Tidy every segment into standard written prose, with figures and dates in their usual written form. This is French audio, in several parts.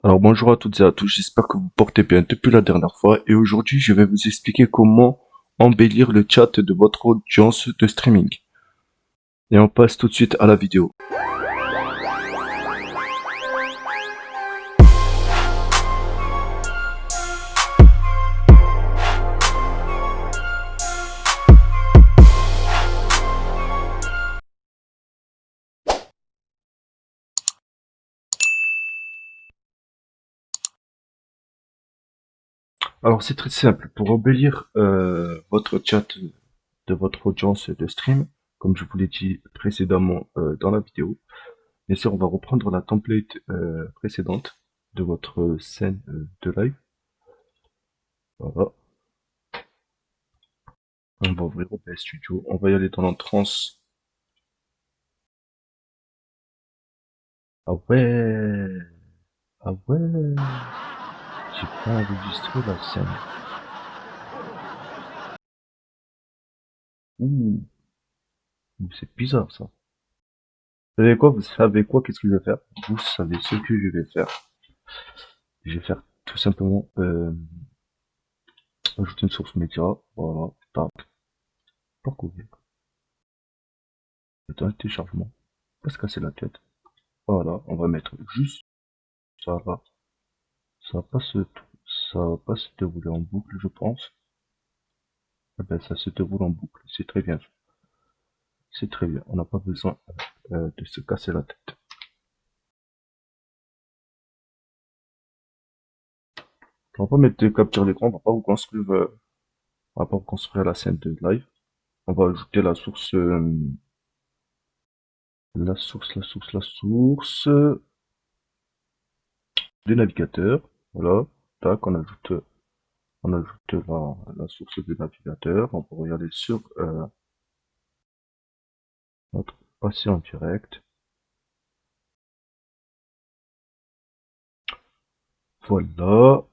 Alors bonjour à toutes et à tous, j'espère que vous portez bien depuis la dernière fois et aujourd'hui je vais vous expliquer comment embellir le chat de votre audience de streaming. Et on passe tout de suite à la vidéo. Alors c'est très simple, pour embellir votre chat de votre audience de stream, comme je vous l'ai dit précédemment dans la vidéo, bien sûr on va reprendre la template précédente de votre scène de live. Voilà, on va ouvrir OBS Studio, on va y aller dans l'entrance. Ah ouais, ah ouais, j'ai pas enregistré la scène. Ouh, c'est bizarre ça. Vous savez quoi, qu'est-ce que je vais faire? Vous savez ce que je vais faire. Je vais faire tout simplement ajouter une source média. Voilà, tac, parcourir. Dans le téléchargement. Pas se casser la tête. Voilà, on va mettre juste ça là. Ça va pas se, ça va pas se dérouler en boucle, je pense. Eh ben, ça se déroule en boucle. C'est très bien. C'est très bien. On n'a pas besoin de se casser la tête. On va pas mettre de capture d'écran. On va pas vous construire, on va pas vous construire la scène de live. On va ajouter la source du navigateur. Voilà. Tac, on ajoute la source du navigateur. On peut regarder sur notre passé en direct. Voilà.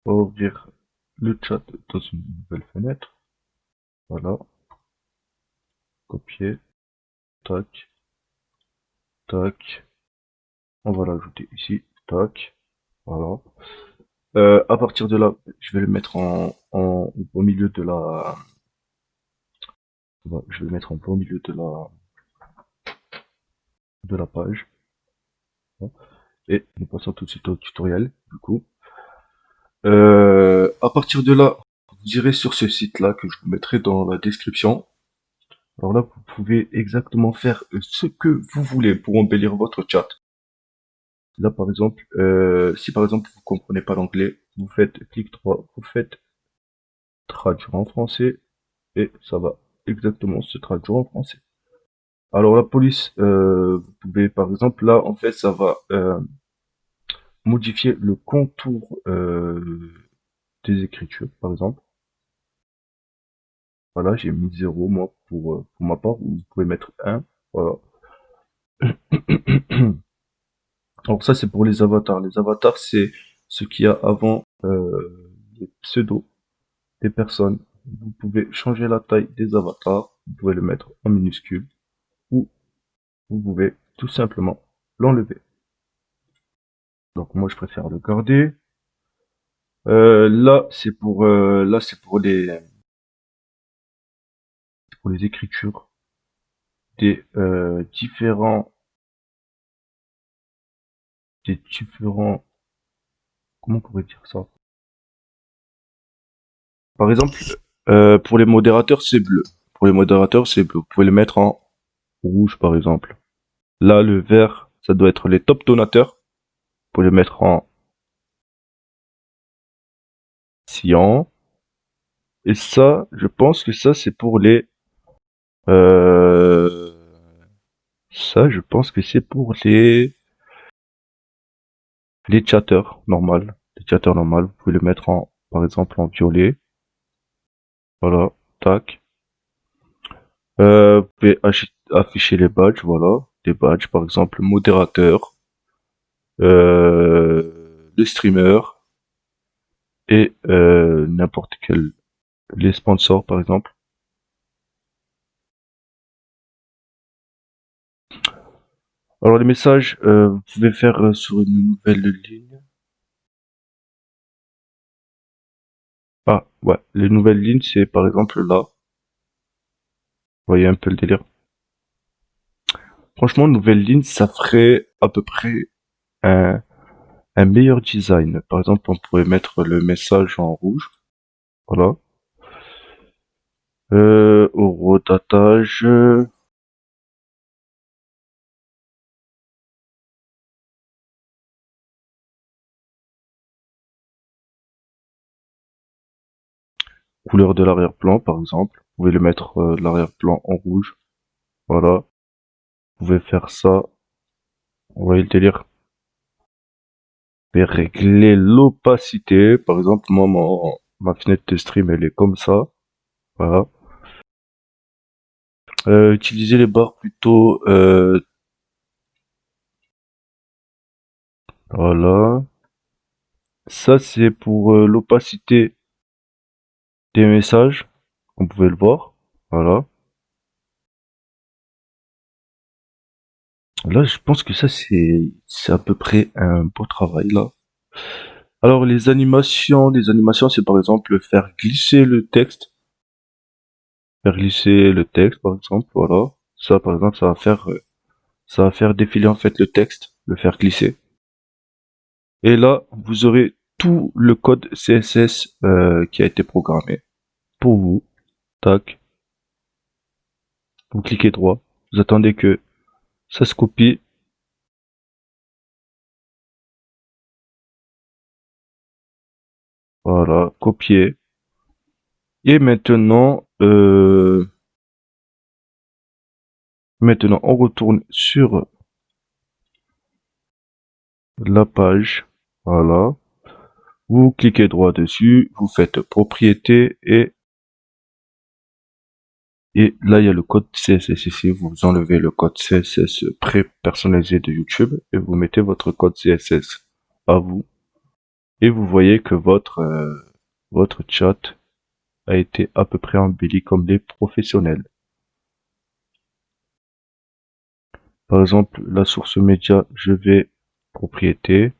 On va ouvrir le chat dans une nouvelle fenêtre. Voilà. Copier. Tac. Tac. On va l'ajouter ici. Tac. Voilà. À partir de là, je vais le mettre au milieu de la, je vais le mettre en plein milieu de la page. Et nous passons tout de suite au tutoriel, du coup. À partir de là, vous irez sur ce site-là que je vous mettrai dans la description. Alors là, vous pouvez exactement faire ce que vous voulez pour embellir votre chat. Là, par exemple, si par exemple vous comprenez pas l'anglais, vous faites clic droit, vous faites traduire en français et ça va exactement se traduire en français. Alors la police, vous pouvez par exemple là, en fait, ça va modifier le contour des écritures, par exemple. Voilà, j'ai mis 0 moi pour ma part, ou vous pouvez mettre 1. Voilà. Alors ça c'est pour les avatars. Les avatars c'est ce qu'il y a avant les pseudos des personnes. Vous pouvez changer la taille des avatars, vous pouvez le mettre en minuscule, ou vous pouvez tout simplement l'enlever. Donc moi je préfère le garder. Là c'est pour les écritures des différents, comment on pourrait dire ça? Par exemple, pour les modérateurs, c'est bleu. Pour les modérateurs, c'est bleu. Vous pouvez le mettre en rouge, par exemple. Là, le vert, ça doit être les top donateurs. Vous pouvez le mettre en cyan. Et ça, je pense que ça, c'est pour euh, ça, je pense que c'est pour les chatters normal. Les chatters normal. Vous pouvez le mettre en, par exemple, en violet. Voilà. Tac. Vous pouvez afficher les badges, voilà. Des badges, par exemple, modérateur, le streamer et n'importe quel, les sponsors, par exemple. Alors les messages, vous pouvez faire sur une nouvelle ligne. Ah, ouais, les nouvelles lignes, c'est par exemple là. Vous voyez un peu le délire. Franchement, nouvelle ligne, ça ferait à peu près un, un meilleur design. Par exemple, on pourrait mettre le message en rouge. Voilà. Au redatage, couleur de l'arrière-plan, par exemple. Vous pouvez le mettre l'arrière-plan en rouge. Voilà. Vous pouvez faire ça. Vous voyez le délire. Vous pouvez régler l'opacité. Par exemple, moi, ma fenêtre de stream, elle est comme ça. Voilà. Utilisez les barres plutôt. Voilà. Ça, c'est pour l'opacité des messages. Vous pouvez le voir. Voilà. Là, je pense que ça, c'est à peu près un beau travail, là. Alors, les animations, c'est par exemple faire glisser le texte. Faire glisser le texte, par exemple, voilà. Ça, par exemple, ça va faire défiler, en fait, le texte, le faire glisser. Et là, vous aurez tout le code CSS qui a été programmé pour vous. Tac. Vous cliquez droit. Vous attendez que ça se copie. Voilà, copier. Et maintenant, on retourne sur la page. Voilà. Vous cliquez droit dessus, vous faites propriété et là il y a le code CSS ici. Vous enlevez le code CSS pré-personnalisé de YouTube et vous mettez votre code CSS à vous. Et vous voyez que votre chat a été à peu près embelli comme les professionnels. Par exemple, la source média, je vais propriété,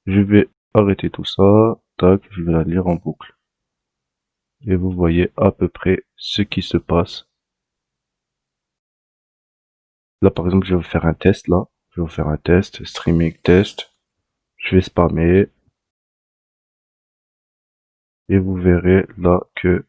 je vais arrêter tout ça, tac, je vais la lire en boucle. Et vous voyez à peu près ce qui se passe. Là, par exemple, je vais vous faire un test, là. Je vais vous faire un test, streaming test. Je vais spammer. Et vous verrez là que...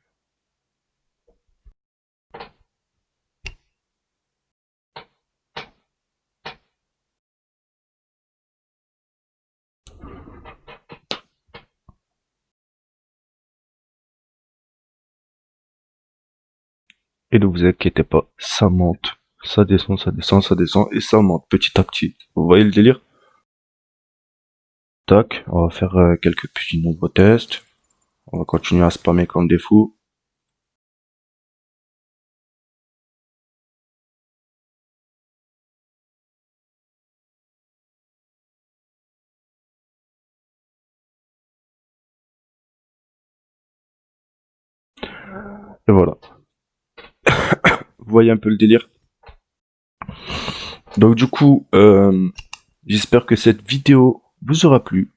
Et ne vous inquiétez pas, ça monte. Ça descend, ça descend, ça descend. Et ça monte petit à petit. Vous voyez le délire? Tac, on va faire quelques petits nouveaux tests. On va continuer à spammer comme des fous. Et voilà. Vous voyez un peu le délire? Donc du coup, j'espère que cette vidéo vous aura plu.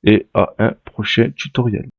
Et à un prochain tutoriel.